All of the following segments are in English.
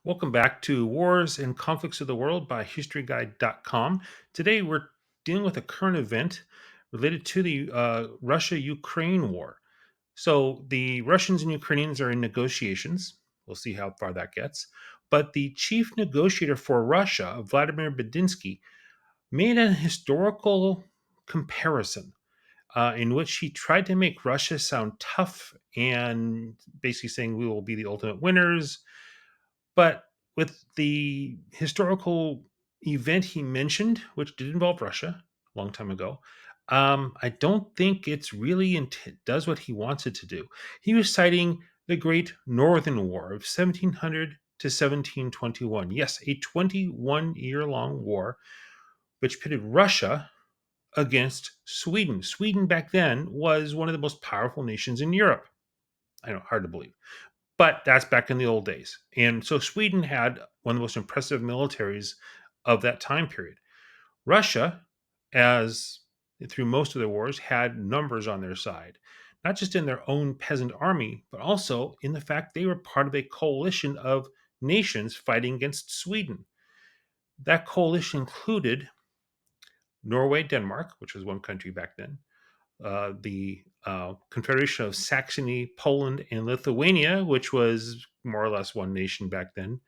Welcome back to Wars and Conflicts of the World by HistoryGuide.com. Today we're dealing with a current event related to the Russia Ukraine war. So the Russians and Ukrainians are in negotiations. We'll see how far that gets. But the chief negotiator for Russia, Vladimir Medinsky, made a historical comparison in which he tried to make Russia sound tough and basically saying we will be the ultimate winners, but with the historical event he mentioned, which did involve Russia a long time ago, I don't think it's really does what he wants it to do. He was citing the Great Northern War of 1700 to 1721. Yes, a 21-year long war which pitted Russia against Sweden. Sweden back then was one of the most powerful nations in Europe. I know, hard to believe. But that's back in the old days. And so Sweden had one of the most impressive militaries of that time period. Russia, as through most of their wars, had numbers on their side, not just in their own peasant army, but also in the fact they were part of a coalition of nations fighting against Sweden. That coalition included Norway, Denmark, which was one country back then, the Confederation of Saxony, Poland, and Lithuania, which was more or less one nation back then,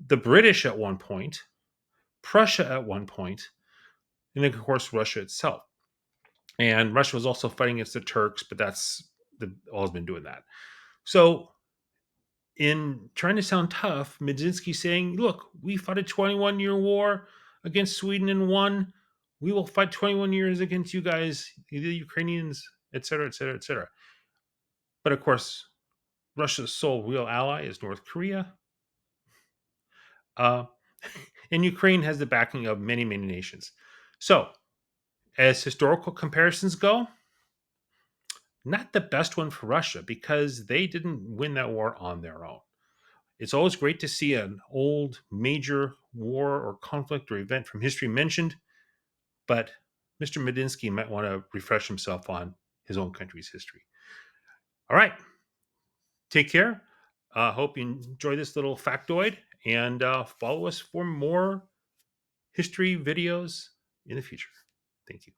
the British at one point, Prussia at one point, and then, of course, Russia itself. And Russia was also fighting against the Turks, but always been doing that. So, in trying to sound tough, Medzinski's saying, look, we fought a 21-year war against Sweden and won. We will fight 21 years against you guys, the Ukrainians, etc., etc., etc. But of course, Russia's sole real ally is North Korea. Uh, and Ukraine has the backing of many, many nations. So, as historical comparisons go, not the best one for Russia because they didn't win that war on their own. It's always great to see an old major war or conflict or event from history mentioned, but Mr. Medinsky might want to refresh himself on his own country's history. All right, take care. Hope you enjoy this little factoid and follow us for more history videos in the future. Thank you.